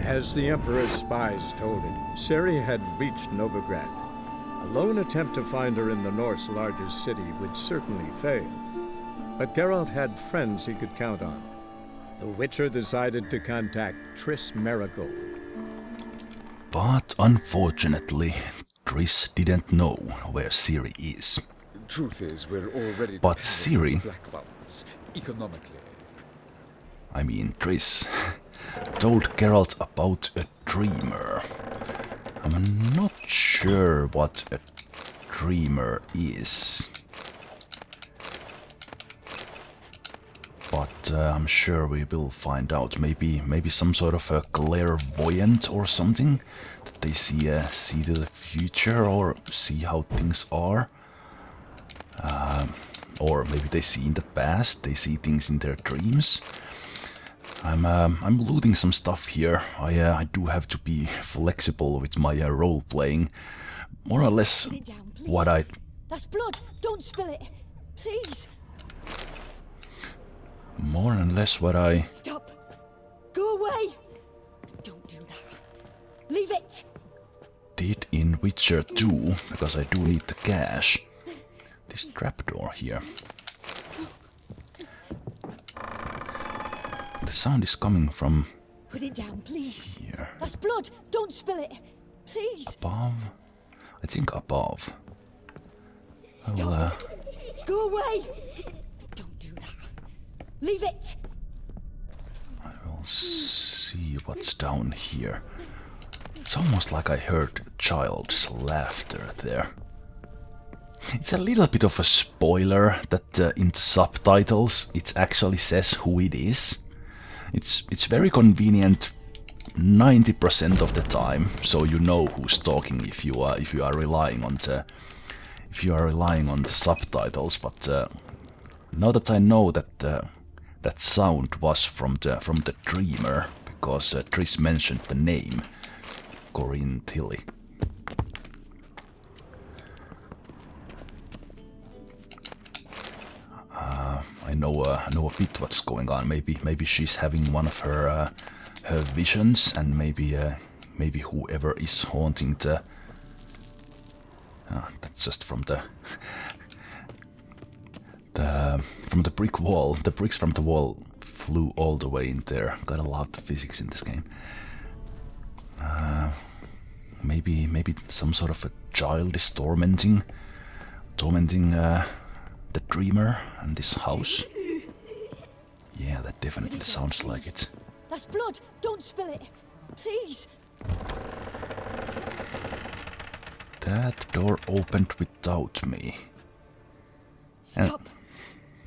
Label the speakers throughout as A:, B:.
A: As the Emperor's spies told him, Ciri had reached Novigrad. A lone attempt to find her in the North's largest city would certainly fail. But Geralt had friends he could count on. The Witcher decided to contact Triss Marigold.
B: But unfortunately, Triss didn't know where Ciri is.
C: Truth is, we're already
B: But Ciri,
C: black ones, economically.
B: I mean Triss, told Geralt about a dreamer. I'm not sure what a dreamer is. But I'm sure we will find out. Maybe some sort of a clairvoyant or something, that they see the future or see how things are. Or maybe they see in the past. They see things in their dreams. I'm looting some stuff here. I do have to be flexible with my role playing. More or less what I.
D: That's blood. Don't spill it, please.
B: More or less what I.
D: Stop. Go away. Don't do that. Leave it.
B: Did in Witcher 2, because I do need the cash. This trapdoor here. The sound is coming from.
D: Put it down, please.
B: Here.
D: That's blood. Don't spill it, please.
B: Above? I think above.
D: Stop. Go away. Don't do that. Leave it.
B: I will see what's down here. It's almost like I heard a child's laughter there. It's a little bit of a spoiler that in the subtitles it actually says who it is. It's very convenient 90% of the time, so you know who's talking if you are relying on the subtitles. But now that I know that that sound was from the dreamer, because Triss mentioned the name Corinne Tilly. I know a bit what's going on. Maybe she's having one of her visions, and maybe whoever is haunting the. That's just from the brick wall. The bricks from the wall flew all the way in there. Gotta love the physics in this game. Maybe some sort of a child is tormenting the dreamer and this house. Yeah, that definitely sounds like it.
D: That's blood. Don't spill it, please.
B: That door opened without me.
D: Stop.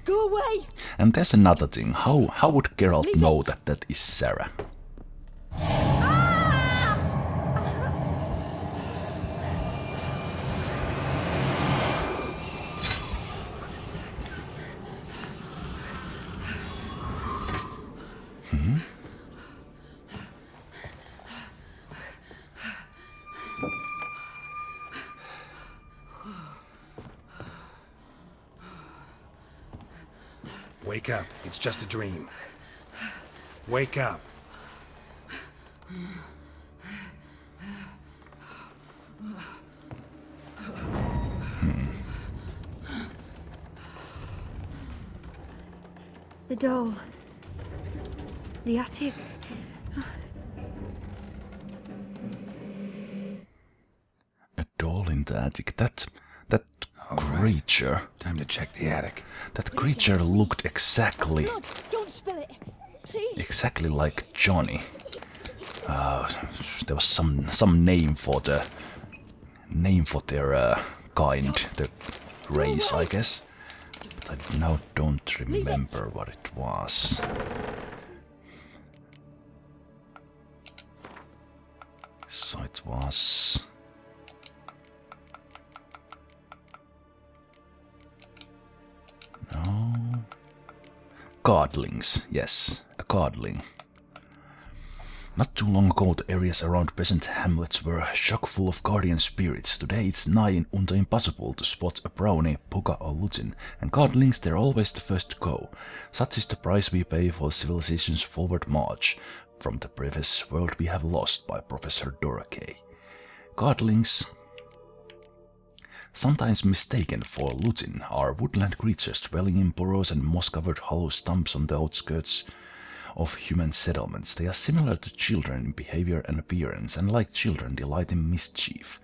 D: Go away.
B: And there's another thing. How would Geralt know that that is Sarah?
E: Wake up. It's just a dream. Wake up.
F: The doll. The attic.
B: A doll in the attic. That creature.
E: Time to check the attic.
B: That creature looked exactly.
D: Blood. Don't spill it, please.
B: Exactly like Johnny. There was some name for their kind, the race, I guess. But I now don't remember what it was. So it was. No. Godlings, yes, a godling. Not too long ago, the areas around peasant hamlets were chock full of guardian spirits. Today it's nigh unto impossible to spot a brownie, puka or lutin, and godlings they're always the first to go. Such is the price we pay for civilization's forward march. from the previous world we have lost by Professor Dorake. Godlings, sometimes mistaken for lutin, are woodland creatures dwelling in burrows and moss-covered hollow stumps on the outskirts of human settlements. They are similar to children in behavior and appearance, and like children delight in mischief.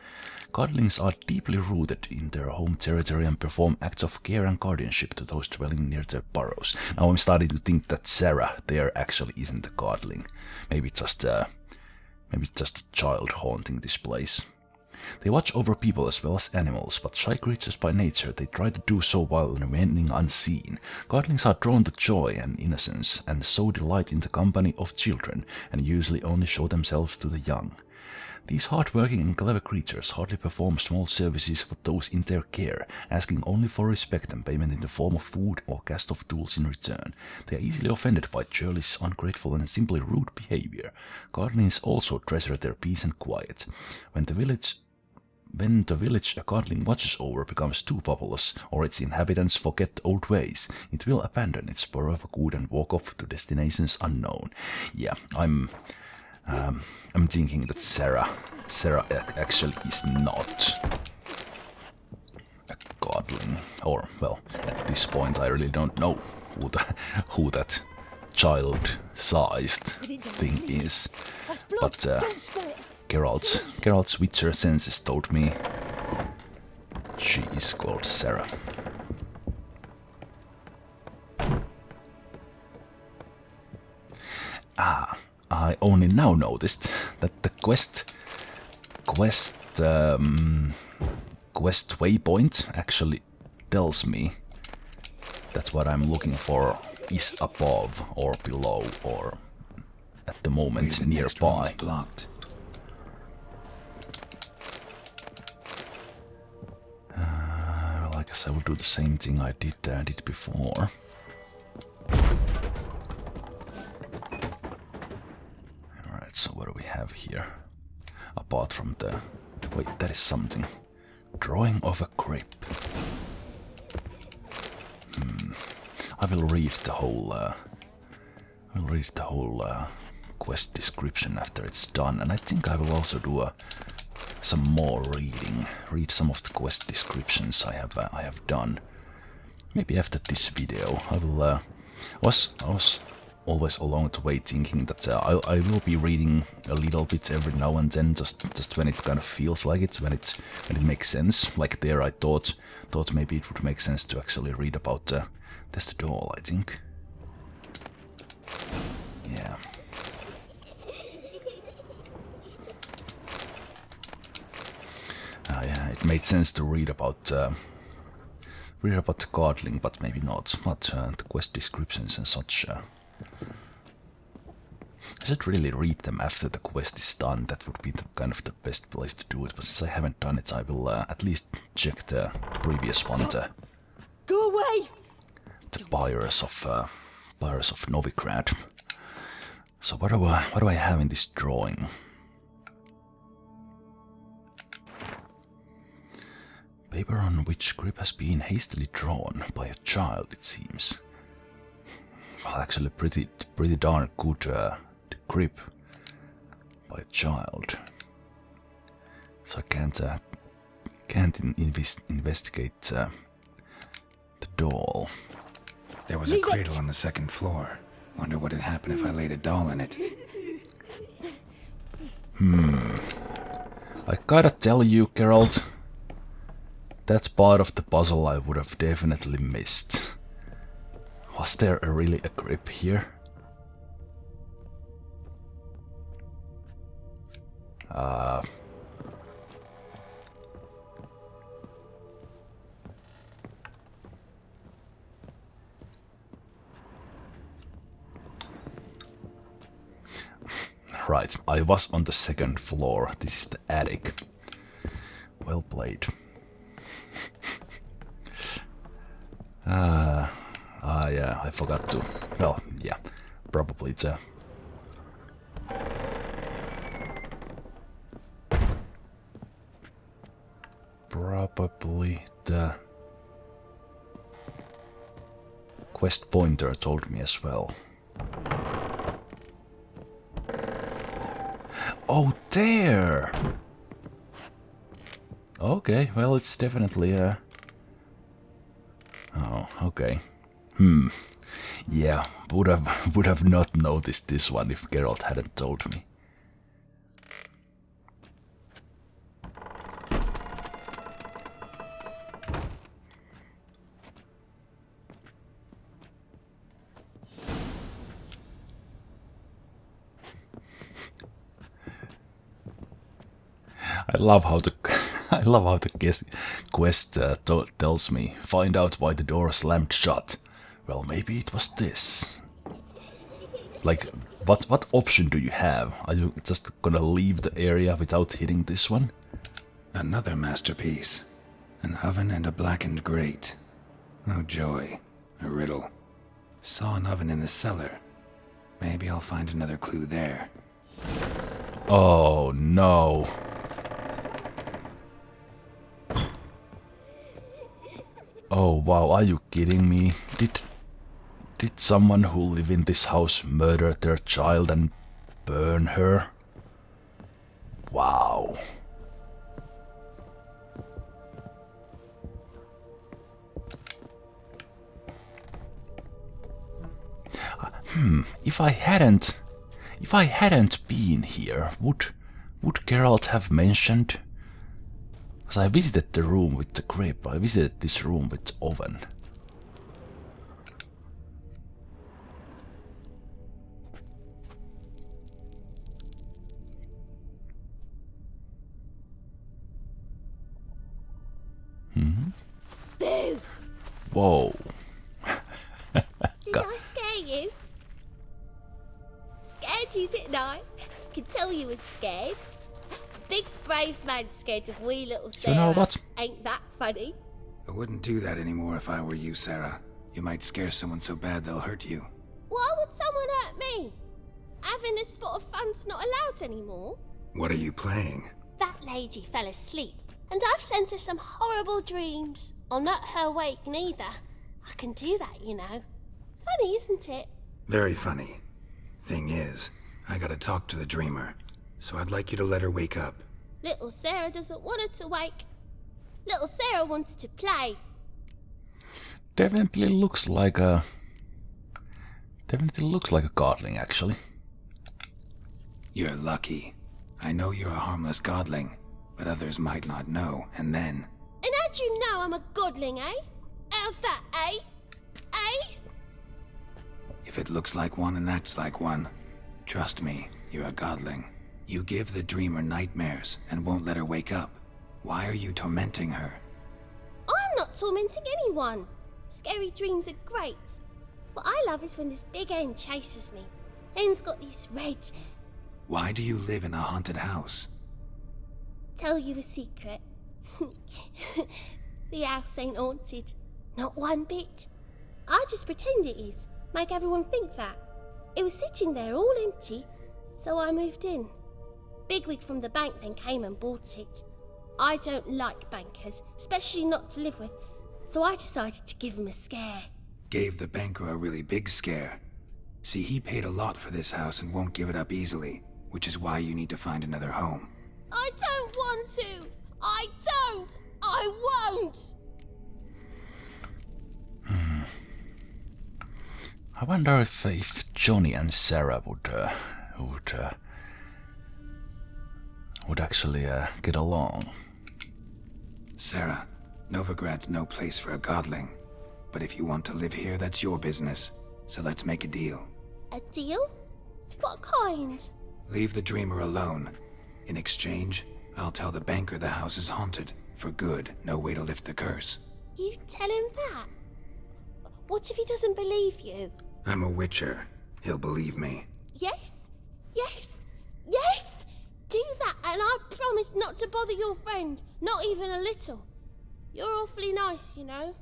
B: Godlings are deeply rooted in their home territory and perform acts of care and guardianship to those dwelling near their burrows. Now I'm starting to think that Sarah there actually isn't a godling. Maybe it's just a child haunting this place. They watch over people as well as animals, but shy creatures by nature, they try to do so while remaining unseen. Godlings are drawn to joy and innocence, and so delight in the company of children, and usually only show themselves to the young. These hard-working and clever creatures hardly perform small services for those in their care, asking only for respect and payment in the form of food or cast of tools in return. They are easily offended by churlish, ungrateful and simply rude behavior. Godlings also treasure their peace and quiet. When the village a godling watches over becomes too populous, or its inhabitants forget old ways, it will abandon its burrow for good and walk off to destinations unknown. Yeah, I'm thinking that Sarah actually is not a godling, or well, at this point I really don't know who that child-sized thing is, but Geralt's witcher senses told me she is called Sarah. I only now noticed that the quest waypoint actually tells me that what I'm looking for is above or below or at the moment nearby.
E: Blocked.
B: Well, I guess I will do the same thing I did before. Alright, so what do we have here? Apart from the... Wait, that is something. Drawing of a crypt. I will read the whole... quest description after it's done, and I think I will also do some more reading. Read some of the quest descriptions I have done. Maybe after this video, I will. I was always along the way thinking that I will be reading a little bit every now and then, just when it kind of feels like it, when it makes sense. Like there, I thought maybe it would make sense to actually read about the doll. I think. Yeah. Yeah, it made sense to read about the godling, but maybe not the quest descriptions and such. I should really read them after the quest is done. That would be the best place to do it. But since I haven't done it, I will at least check the previous one.
D: Go away!
B: The buyers of Novigrad. So what do I have in this drawing? Paper on which grip has been hastily drawn by a child, it seems. Well, actually, pretty darn good grip by a child. So I can't investigate the doll.
E: There was a cradle on the second floor. Wonder what had happened if I laid a doll in it.
B: I gotta tell you, Geralt, that part of the puzzle I would have definitely missed. Was there really a grip here? Right, I was on the second floor. This is the attic. Well played. Yeah, I forgot to... Well, yeah, probably it's a... Probably the... quest pointer told me as well. Oh, there! Okay, well, it's definitely oh, okay. Yeah, would have not noticed this one if Geralt hadn't told me. I love how the quest tells me, find out why the door slammed shut. Well, maybe it was this. Like, what option do you have? Are you just gonna leave the area without hitting this one?
E: Another masterpiece. An oven and a blackened grate. Oh joy. A riddle. Saw an oven in the cellar. Maybe I'll find another clue there.
B: Oh no. Oh wow, are you kidding me? Did someone who live in this house murder their child and burn her? Wow. If I hadn't been here, would Geralt have mentioned? Because I visited the room with the grip. I visited this room with the oven.
G: Boo!
B: Whoa.
G: Did I scare you? Scared you, didn't I? Can tell you was scared. Big brave man scared of wee little Sarah.
B: You know what?
G: Ain't that funny?
E: I wouldn't do that anymore if I were you, Sarah. You might scare someone so bad they'll hurt you.
G: Why would someone hurt me? Having a spot of fun's not allowed anymore.
E: What are you playing?
G: That lady fell asleep, and I've sent her some horrible dreams. I'll not her wake neither. I can do that, you know. Funny, isn't it?
E: Very funny. Thing is, I gotta talk to the dreamer, so I'd like you to let her wake up.
G: Little Sarah doesn't want her to wake. Little Sarah wants to play.
B: Definitely looks like a godling, actually.
E: You're lucky. I know you're a harmless godling, but others might not know, and then...
G: And how'd you know I'm a godling, eh? How's that, eh? Eh?
E: If it looks like one and acts like one, trust me, you're a godling. You give the dreamer nightmares and won't let her wake up. Why are you tormenting her?
G: I'm not tormenting anyone. Scary dreams are great. What I love is when this big hen chases me. Hen's got these red...
E: Why do you live in a haunted house?
G: Tell you a secret. The house ain't haunted. Not one bit. I just pretend it is. Make everyone think that. It was sitting there all empty, so I moved in. Bigwig from the bank then came and bought it. I don't like bankers, especially not to live with, so I decided to give him a scare.
E: Gave the banker a really big scare. See, he paid a lot for this house and won't give it up easily, which is why you need to find another home.
G: I don't want to! I don't! I won't!
B: I wonder if Johnny and Sarah would actually get along.
E: Sarah, Novigrad's no place for a godling. But if you want to live here, that's your business. So let's make a deal.
G: A deal? What kind?
E: Leave the dreamer alone. In exchange, I'll tell the banker the house is haunted. For good, no way to lift the curse.
G: You tell him that? What if he doesn't believe you?
E: I'm a witcher. He'll believe me.
G: Yes? Yes? Yes! Do that and I promise not to bother your friend. Not even a little. You're awfully nice, you know.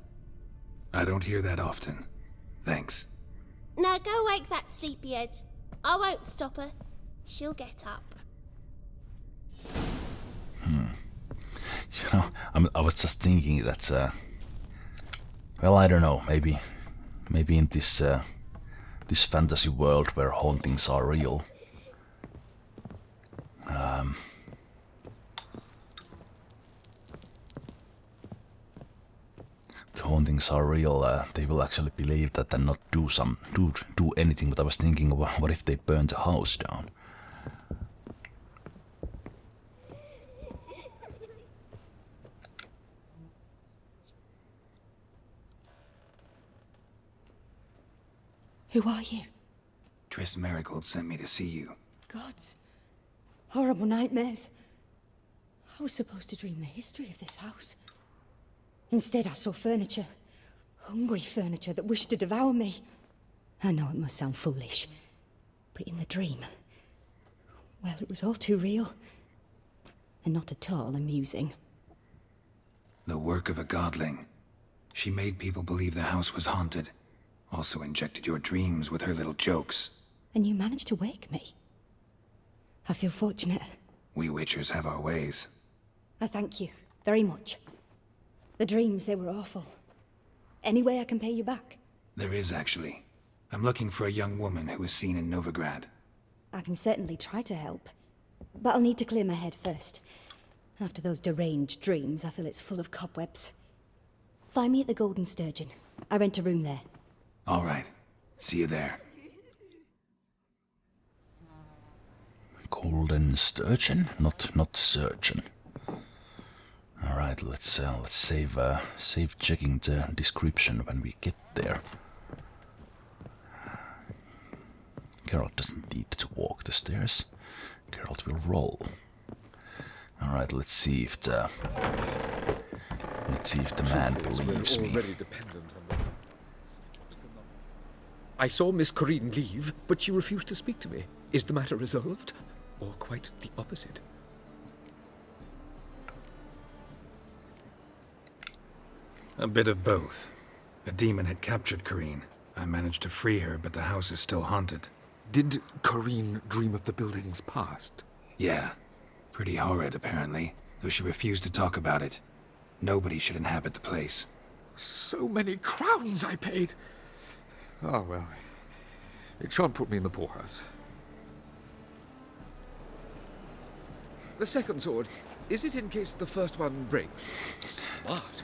E: I don't hear that often. Thanks.
G: Now go wake that sleepyhead. I won't stop her. She'll get up.
B: You know, I was just thinking that, well, I don't know, maybe in this this fantasy world where hauntings are real, hauntings are real, they will actually believe that and not do anything. But I was thinking, what if they burn the house down?
D: Who are you?
E: Triss Marigold sent me to see you.
D: Gods. Horrible nightmares. I was supposed to dream the history of this house. Instead, I saw furniture. Hungry furniture that wished to devour me. I know it must sound foolish, but in the dream, well, it was all too real. And not at all amusing.
E: The work of a godling. She made people believe the house was haunted. Also injected your dreams with her little jokes.
D: And you managed to wake me. I feel fortunate.
E: We witchers have our ways.
D: I thank you very much. The dreams, they were awful. Any way I can pay you back?
E: There is, actually. I'm looking for a young woman who was seen in Novigrad.
D: I can certainly try to help. But I'll need to clear my head first. After those deranged dreams, I feel it's full of cobwebs. Find me at the Golden Sturgeon. I rent a room there.
E: All right. See you there.
B: Golden Sturgeon, not surgeon. All right, let's save checking the description when we get there. Geralt doesn't need to walk the stairs. Geralt will roll. All right, let's see if the man believes me.
C: I saw Miss Corinne leave, but she refused to speak to me. Is the matter resolved? Or quite the opposite?
E: A bit of both. A demon had captured Corinne. I managed to free her, but the house is still haunted.
C: Did Corinne dream of the building's past?
E: Yeah. Pretty horrid, apparently, though she refused to talk about it. Nobody should inhabit the place.
C: So many crowns I paid! Oh, well. It shan't put me in the poorhouse. The second sword, is it in case the first one breaks? Smart.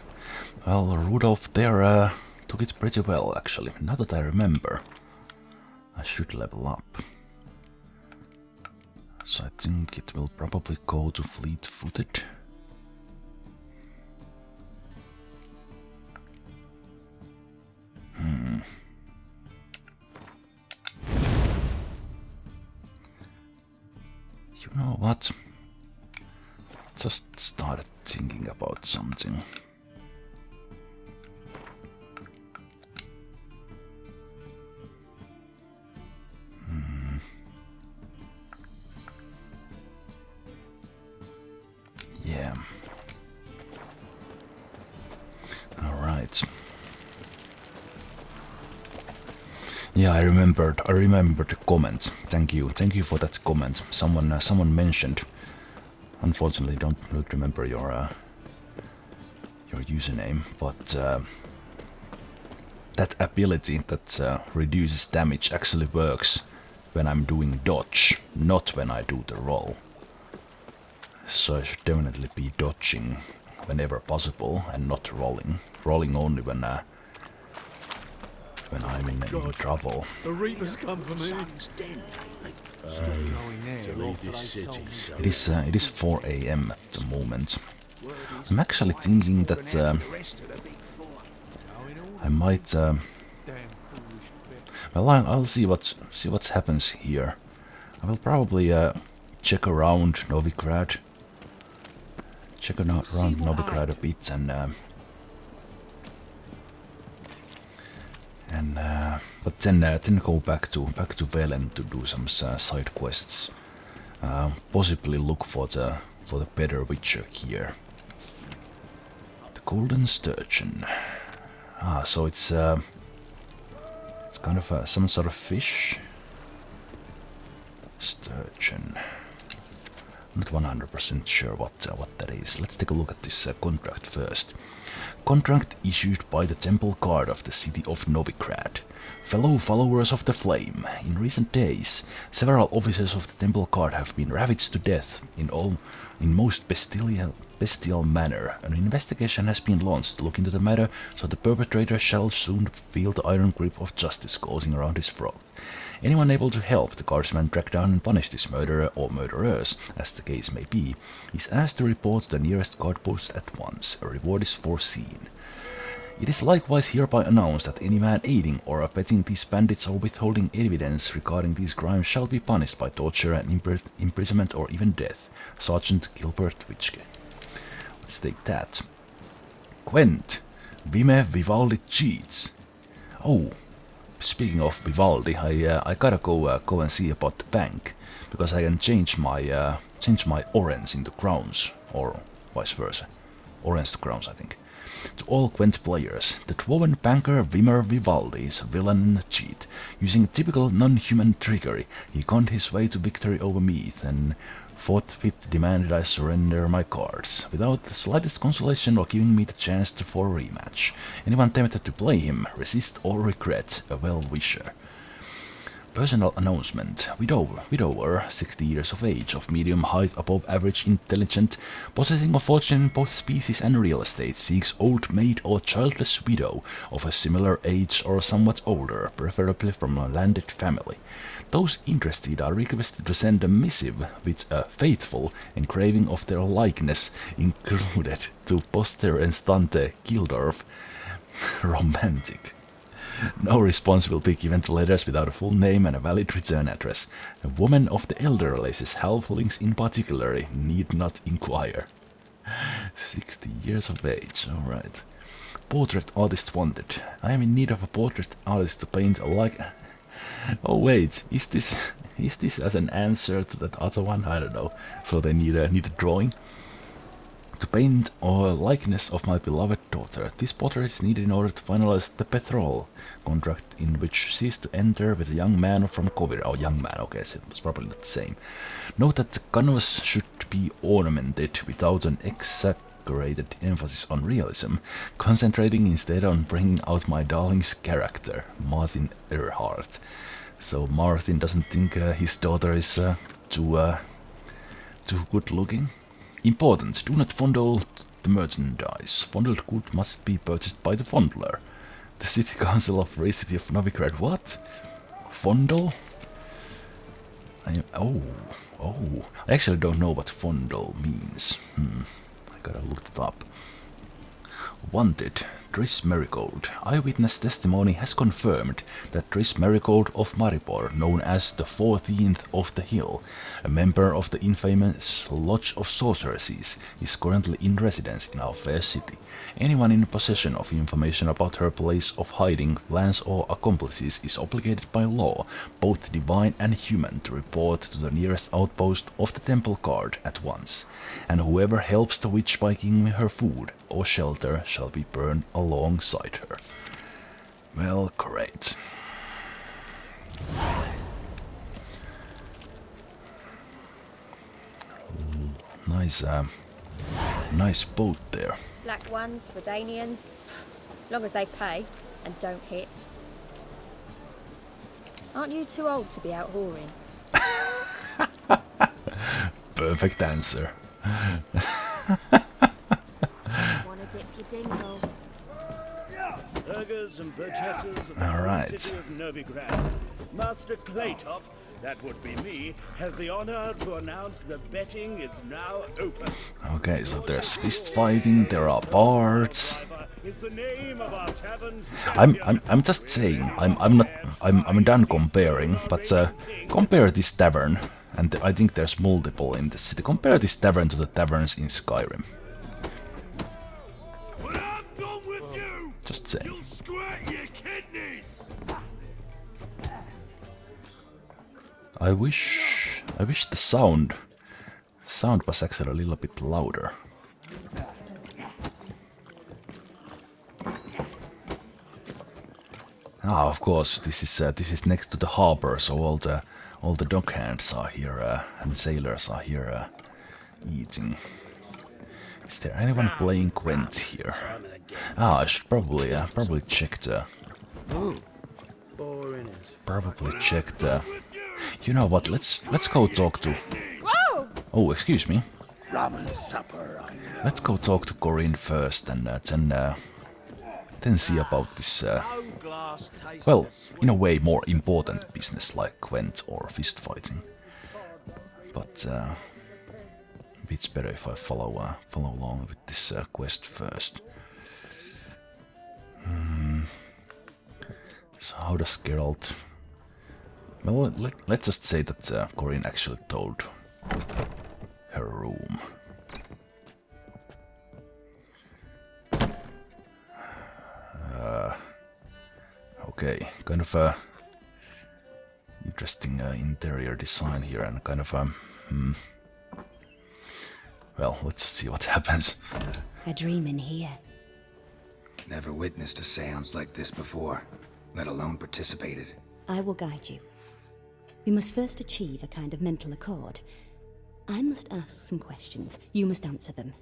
B: Well, Rudolph there took it pretty well, actually. Now that I remember, I should level up. So I think it will probably go to fleet-footed. You know what? Just started thinking about something. Yeah. All right. Yeah, I remembered the comment. Thank you for that comment. Someone mentioned. Unfortunately, don't remember your username, but that ability that reduces damage actually works when I'm doing dodge, not when I do the roll. So I should definitely be dodging whenever possible and not rolling. Rolling only when I'm in trouble.
A: The Reapers come for me.
B: It is 4 AM at the moment. I'm actually thinking that I might. Well, I'll see what happens here. I will probably check around Novigrad. Check around Novigrad a bit but then go back to Velen to do some side quests. Possibly look for the better Witcher here. The Golden Sturgeon. So it's kind of some sort of fish. Sturgeon. Not 100% sure what that is. Let's take a look at this contract first. Contract issued by the Temple Guard of the city of Novigrad. Fellow followers of the Flame, in recent days, several officers of the Temple Guard have been ravaged to death in most bestial manner. An investigation has been launched to look into the matter, so the perpetrator shall soon feel the iron grip of justice closing around his throat. Anyone able to help the guardsman track down and punish this murderer or murderers, as the case may be, is asked to report to the nearest guard post at once. A reward is foreseen. It is likewise hereby announced that any man aiding or abetting these bandits or withholding evidence regarding these crimes shall be punished by torture and imprisonment or even death. Sergeant Gilbert Witschke. Let's take that. Gwent. Vime Vivaldi cheats. Oh, speaking of Vivaldi, I gotta go and see about the bank, because I can change my orange into crowns, or vice versa. Orange to crowns, I think. To all Gwent players, the dwarven banker Wimmer Vivaldi is a villain and a cheat. Using typical non-human trickery, he conned his way to victory over me, and forthwith demanded I surrender my cards, without the slightest consolation or giving me the chance for a rematch. Anyone tempted to play him, resist or regret, a well-wisher. Personal announcement. Widower, 60 years of age, of medium height, above average, intelligent, possessing a fortune in both species and real estate, seeks old maid or childless widow of a similar age or somewhat older, preferably from a landed family. Those interested are requested to send a missive with a faithful engraving of their likeness included to Poster Estante Gildorf. Romantic. No response will be given to letters without a full name and a valid return address. A woman of the elder races, halflings in particular, need not inquire. 60 years of age, alright. Portrait artist wanted. I am in need of a portrait artist to paint a like... Oh wait, is this as an answer to that other one? I don't know. So they need a drawing? To paint a likeness of my beloved daughter. This portrait is needed in order to finalize the betrothal contract in which she is to enter with a young man from Kovir. Oh, young man, okay, so it was probably not the same. Note that the canvas should be ornamented without an exaggerated emphasis on realism, concentrating instead on bringing out my darling's character, Martin Earhart. So Martin doesn't think his daughter is too good looking. Important, do not fondle the merchandise. Fondled good must be purchased by the fondler. The City Council of Free City of Novigrad. What? Fondle? I actually don't know what fondle means. I gotta look it up. Wanted. Triss Marigold. Eyewitness testimony has confirmed that Triss Marigold of Maribor, known as the 14th of the Hill, a member of the infamous Lodge of Sorceresses, is currently in residence in our fair city. Anyone in possession of information about her place of hiding, plans or accomplices is obligated by law, both divine and human, to report to the nearest outpost of the Temple Guard at once, and whoever helps the witch by giving her food or shelter shall be burned alongside her. Well, great. Nice boat there.
H: Black ones for Danians, long as they pay and don't hit. Aren't you too old to be out whoring?
B: Perfect answer.
H: Wanna dip your dingle?
I: Burghers and burgesses of the
B: Alright.
I: city of Novigrad. Master Claytop, that would be me, has the honor to announce the betting is now open.
B: Okay, so there's fist fighting, there are bards.
I: Is the name of our tavern's
B: I'm just saying, I'm done comparing, but compare this tavern, and I think there's multiple in the city. Compare this tavern to the taverns in Skyrim.
I: When I'm done with you,
B: Just saying.
I: you'll squirt your kidneys.
B: I wish the sound was actually a little bit louder. Ah, of course, this is next to the harbor, so all the dockhands are here and sailors are here eating. Is there anyone playing Gwent here? I should probably check the... Probably check the... You know what, let's go talk to...
H: Whoa!
B: Oh, excuse me.
I: Ramen supper.
B: Let's go talk to Corinne first and then see about this, well, in a way more important business like Gwent or fist fighting. But it's better if I follow along with this quest first. So how does Geralt... Well, let's just say that Corinne actually told her room. Okay, kind of a interesting interior design here and kind of well, let's see what happens.
D: A dream in here.
E: Never witnessed a seance like this before, let alone participated.
D: I will guide you. We must first achieve a kind of mental accord. I must ask some questions. You must answer them.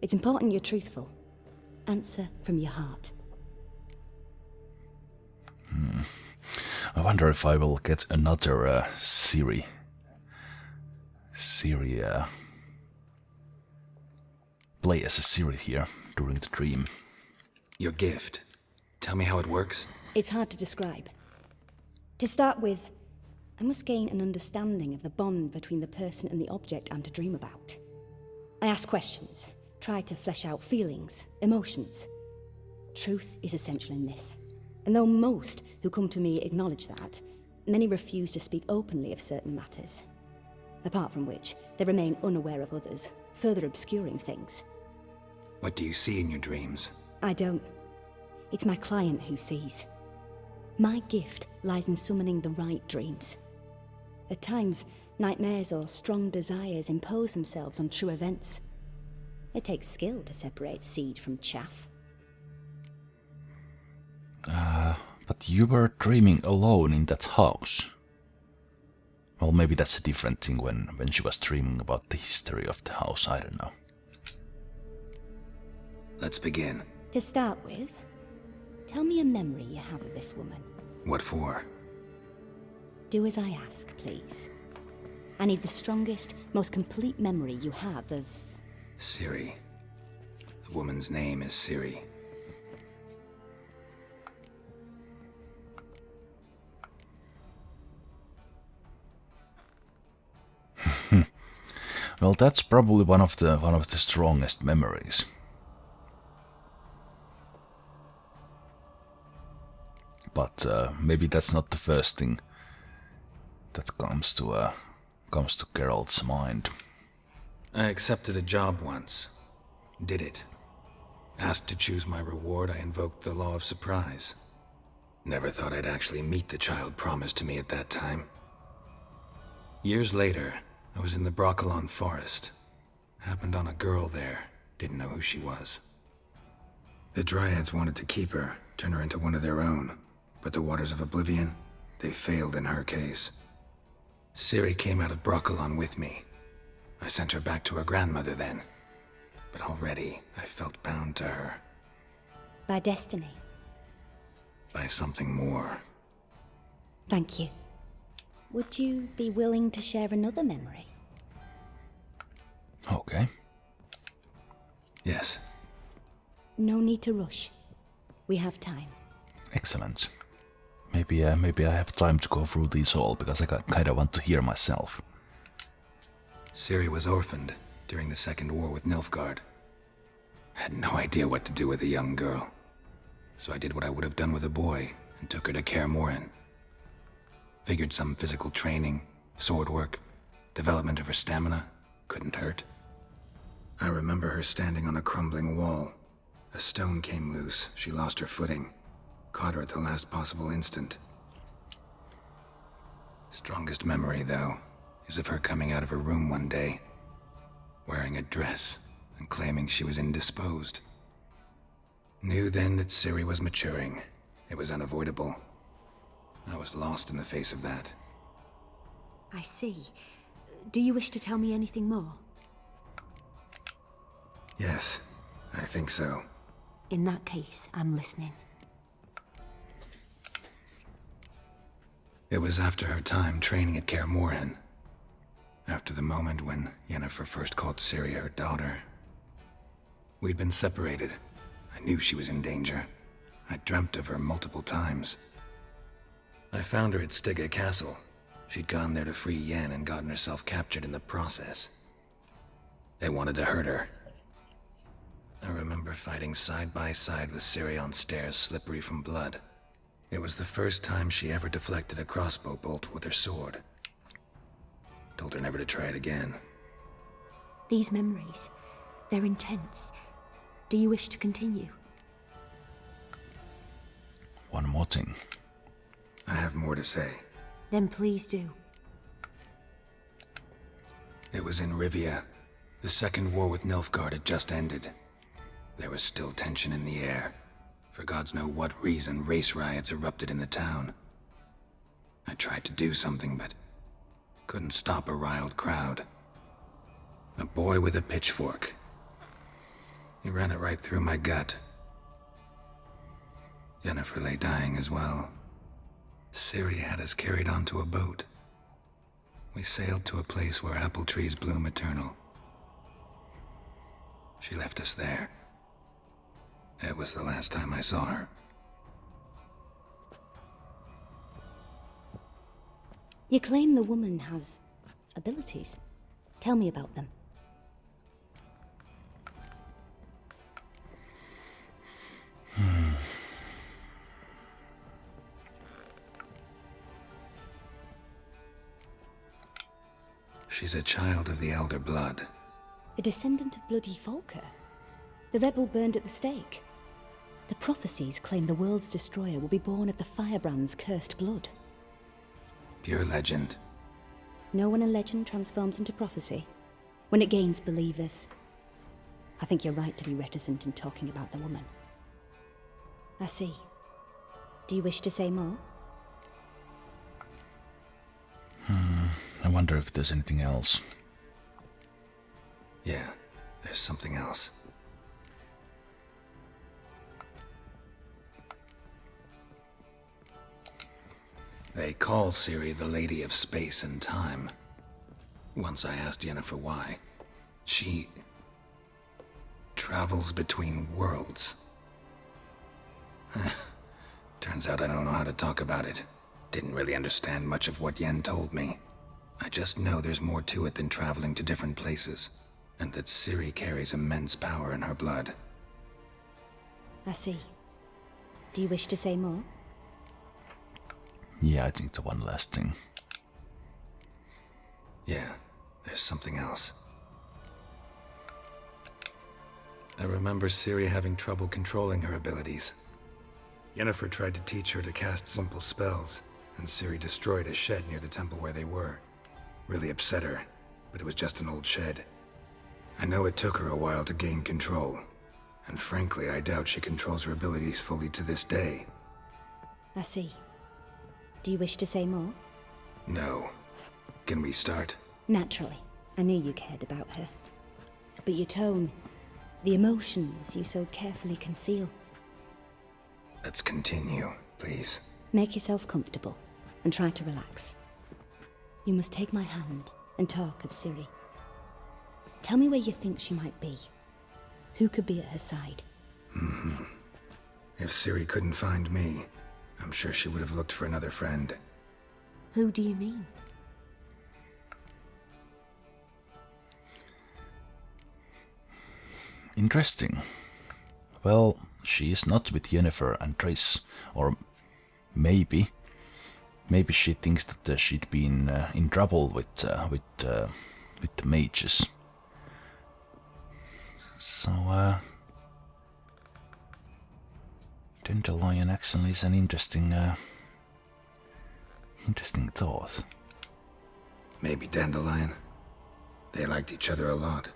D: It's important you're truthful. Answer from your heart.
B: I wonder if I will get another Ciri. Play as a Ciri here during the dream.
E: Your gift. Tell me how it works.
D: It's hard to describe. To start with, I must gain an understanding of the bond between the person and the object I'm to dream about. I ask questions, try to flesh out feelings, emotions. Truth is essential in this. And though most who come to me acknowledge that, many refuse to speak openly of certain matters. Apart from which, they remain unaware of others, further obscuring things.
E: What do you see in your dreams?
D: I don't. It's my client who sees. My gift lies in summoning the right dreams. At times, nightmares or strong desires impose themselves on true events. It takes skill to separate seed from chaff.
B: But you were dreaming alone in that house. Well, maybe that's a different thing when she was dreaming about the history of the house, I don't know.
E: Let's begin.
D: To start with, tell me a memory you have of this woman.
E: What for?
D: Do as I ask, please. I need the strongest, most complete memory you have of...
E: Ciri. The woman's name is Ciri.
B: Well, that's probably one of the strongest memories. But maybe that's not the first thing that comes to Geralt's mind.
E: I accepted a job once. Did it. Asked to choose my reward, I invoked the law of surprise. Never thought I'd actually meet the child promised to me at that time. Years later, I was in the Broccolon forest. Happened on a girl there. Didn't know who she was. The Dryads wanted to keep her, turn her into one of their own. But the Waters of Oblivion, they failed in her case. Ciri came out of Broccolon with me. I sent her back to her grandmother then. But already, I felt bound to her.
D: By destiny.
E: By something more.
D: Thank you. Would you be willing to share another memory?
B: Okay.
E: Yes.
D: No need to rush. We have time.
B: Excellent. Maybe I have time to go through these all, because I kind of want to hear myself.
E: Ciri was orphaned during the Second War with Nilfgaard. Had no idea what to do with a young girl. So I did what I would have done with a boy, and took her to Kaer Morhen. Figured some physical training, sword work, development of her stamina couldn't hurt. I remember her standing on a crumbling wall. A stone came loose, she lost her footing. Caught her at the last possible instant. Strongest memory, though, is of her coming out of her room one day, wearing a dress and claiming she was indisposed. Knew then that Ciri was maturing. It was unavoidable. I was lost in the face of that.
F: I see. Do you wish to tell me anything more?
E: Yes, I think so.
F: In that case, I'm listening.
E: It was after her time training at Kaer Morhen. After the moment when Yennefer first called Ciri her daughter. We'd been separated. I knew she was in danger. I dreamt of her multiple times. I found her at Stigga Castle. She'd gone there to free Yen and gotten herself captured in the process. They wanted to hurt her. I remember fighting side by side with Ciri on stairs slippery from blood. It was the first time she ever deflected a crossbow bolt with her sword. Told her never to try it again.
F: These memories, they're intense. Do you wish to continue?
B: One more thing.
E: I have more to say.
F: Then please do.
E: It was in Rivia. The second war with Nilfgaard had just ended. There was still tension in the air. For gods know what reason, race riots erupted in the town. I tried to do something, but couldn't stop a riled crowd. A boy with a pitchfork. He ran it right through my gut. Yennefer lay dying as well. Ciri had us carried onto a boat. We sailed to a place where apple trees bloom eternal. She left us there. It was the last time I saw her.
F: You claim the woman has abilities. Tell me about them.
E: She's a child of the Elder Blood.
F: A descendant of bloody Volker. The rebel burned at the stake. The prophecies claim the world's destroyer will be born of the firebrand's cursed blood.
E: Pure legend.
F: Know when a legend transforms into prophecy? When it gains believers. I think you're right to be reticent in talking about the woman. I see. Do you wish to say more?
B: I wonder if there's anything else.
E: Yeah, there's something else. They call Ciri the Lady of Space and Time. Once I asked Yennefer why. She travels between worlds. Turns out I don't know how to talk about it. Didn't really understand much of what Yen told me. I just know there's more to it than traveling to different places, and that Ciri carries immense power in her blood.
F: I see. Do you wish to say more?
B: Yeah, I think the one last thing.
E: Yeah, there's something else. I remember Ciri having trouble controlling her abilities. Yennefer tried to teach her to cast simple spells, and Ciri destroyed a shed near the temple where they were. Really upset her, but it was just an old shed. I know it took her a while to gain control, and frankly, I doubt she controls her abilities fully to this day.
F: I see. Do you wish to say more?
E: No. Can we start?
F: Naturally. I knew you cared about her. But your tone, the emotions you so carefully conceal.
E: Let's continue, please.
F: Make yourself comfortable and try to relax. You must take my hand and talk of Ciri. Tell me where you think she might be. Who could be at her side?
E: If Ciri couldn't find me, I'm sure she would have looked for another friend.
F: Who do you mean?
B: Interesting. Well, she is not with Yennefer and Triss, or maybe she thinks that she'd been in trouble with the mages. So, Dandelion actually is an interesting thought.
E: Maybe Dandelion. They liked each other a lot.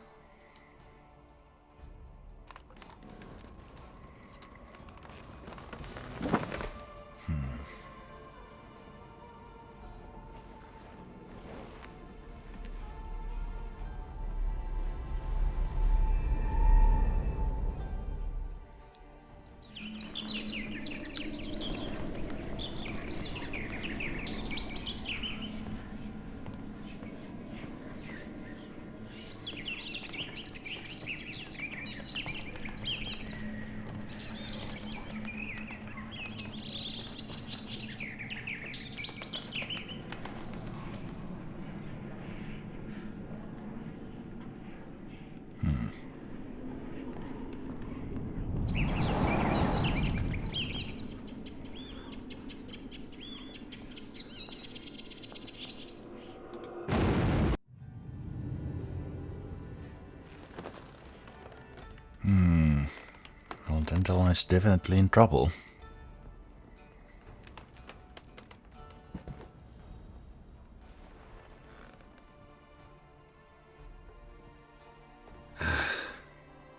B: Dandelion's definitely in trouble.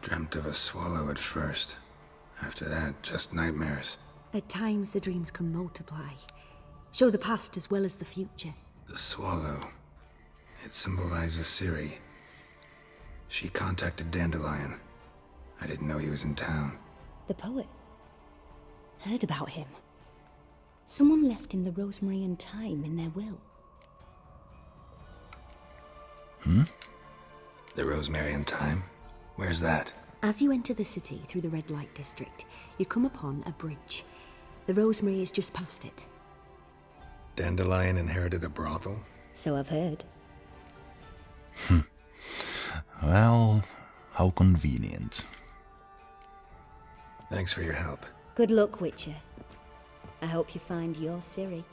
E: Dreamt of a swallow at first. After that, just nightmares.
F: At times the dreams can multiply. Show the past as well as the future.
E: The swallow. It symbolizes Ciri. She contacted Dandelion. I didn't know he was in town.
F: The poet. Heard about him. Someone left him the rosemary and thyme in their will.
E: The rosemary and thyme? Where's that?
F: As you enter the city through the red light district, you come upon a bridge. The rosemary is just past it.
E: Dandelion inherited a brothel?
F: So I've heard.
B: Well, how convenient.
E: Thanks for your help.
F: Good luck, Witcher. I hope you find your Ciri.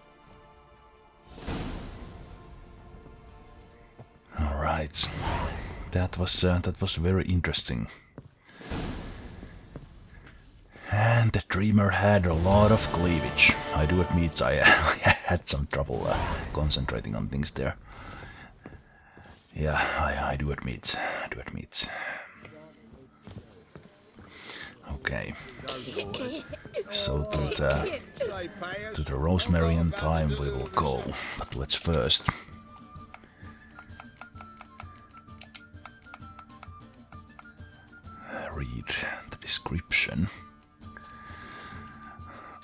B: All right, that was very interesting. And the dreamer had a lot of cleavage. I do admit I had some trouble concentrating on things there. Yeah, I do admit. Okay. So to the rosemary and thyme we will go, but let's first read the description.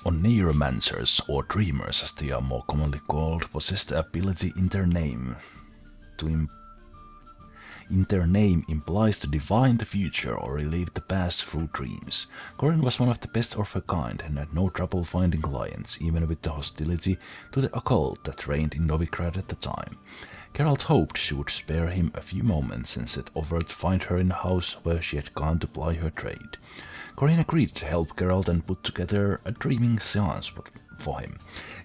B: Oneiromancers, or dreamers as they are more commonly called, possess the ability in their name implies to divine the future or relive the past through dreams. Corin was one of the best of her kind and had no trouble finding clients, even with the hostility to the occult that reigned in Novigrad at the time. Geralt hoped she would spare him a few moments and set over to find her in the house where she had gone to ply her trade. Corin agreed to help Geralt and put together a dreaming seance for him.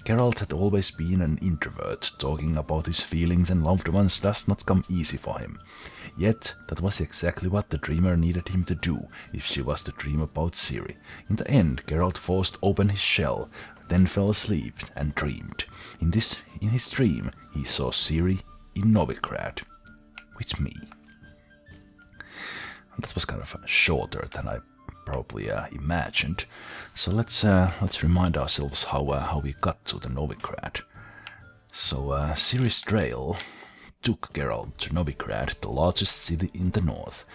B: Geralt had always been an introvert. Talking about his feelings and loved ones does not come easy for him. Yet, that was exactly what the dreamer needed him to do if she was to dream about Ciri. In the end, Geralt forced open his shell, then fell asleep and dreamed. In his dream, he saw Ciri in Novigrad. With me. That was kind of shorter than I probably imagined. So let's remind ourselves how we got to the Novigrad. So Ciri's trail took Geralt to Novigrad, the largest city in the north.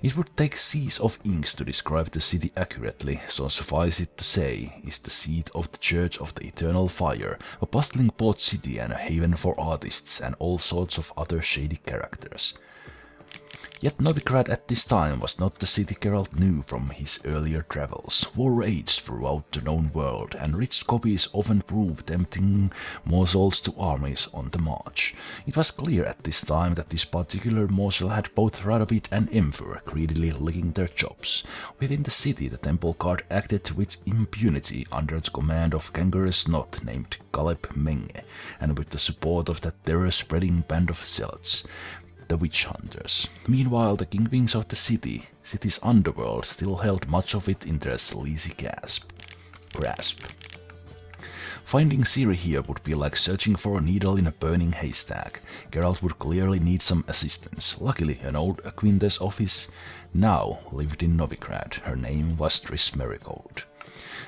B: It would take seas of inks to describe the city accurately, so suffice it to say, is the seat of the Church of the Eternal Fire, a bustling port city and a haven for artists and all sorts of other shady characters. Yet Novigrad at this time was not the city Geralt knew from his earlier travels. War raged throughout the known world, and rich copies often proved tempting morsels to armies on the march. It was clear at this time that this particular morsel had both Radovid and Emperor greedily licking their chops. Within the city, the Temple Guard acted with impunity under the command of kangaroo snot named Caleb Menge, and with the support of that terror-spreading band of zealots, the witch hunters. Meanwhile, the kingpins of the city's underworld, still held much of it in their sleazy grasp. Finding Ciri here would be like searching for a needle in a burning haystack. Geralt would clearly need some assistance. Luckily, an old acquaintance of his now lived in Novigrad. Her name was Triss Marigold.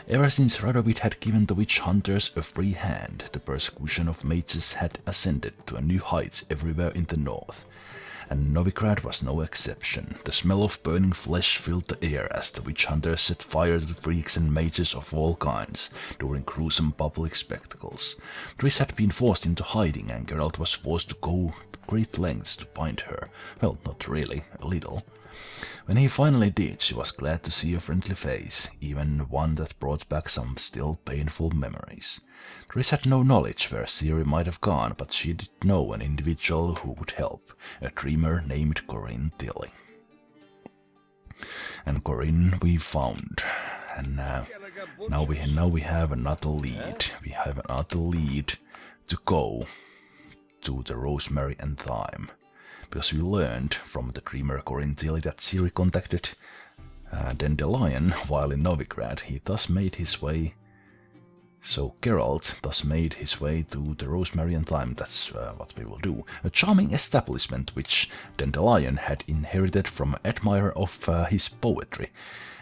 B: Ever since Radovid had given the witch hunters a free hand, the persecution of mages had ascended to new heights everywhere in the north. And Novigrad was no exception. The smell of burning flesh filled the air as the witch hunters set fire to freaks and mages of all kinds during gruesome public spectacles. Triss had been forced into hiding and Geralt was forced to go to great lengths to find her. Well, not really, a little. When he finally did, she was glad to see a friendly face, even one that brought back some still painful memories. Triss had no knowledge where Ciri might have gone, but she did know an individual who would help, a dreamer named Corin Tilly. And Corin we found, and now we have another lead. We have another lead to go to the rosemary and thyme. Because we learned from the dreamer Corin Tilly that Ciri contacted Dandelion, while in Novigrad, he thus made his way. So Geralt thus made his way to the Rosemary and Thyme. That's what we will do. A charming establishment which Dandelion had inherited from an admirer of his poetry.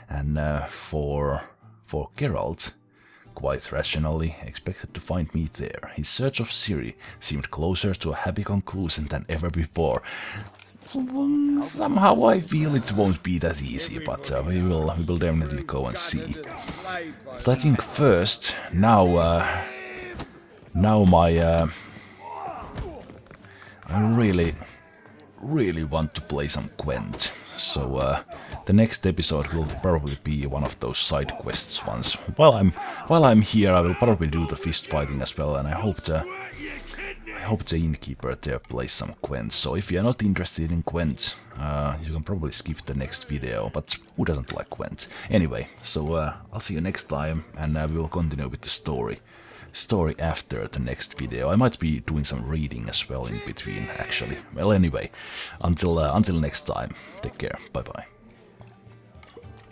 B: And for Geralt, quite rationally expected to find me there. His search of Ciri seemed closer to a happy conclusion than ever before. Somehow I feel it won't be that easy, but we will definitely go and see. But I think first, now my I really want to play some Gwent. So the next episode will probably be one of those side quests ones. While I'm here, I will probably do the fist fighting as well, and I hope the innkeeper there plays some Gwent. So if you're not interested in Gwent, you can probably skip the next video, but who doesn't like Gwent? Anyway, so I'll see you next time, and we will continue with the story after the next video. I might be doing some reading as well in between, actually. Well, anyway, until next time, take care, bye bye.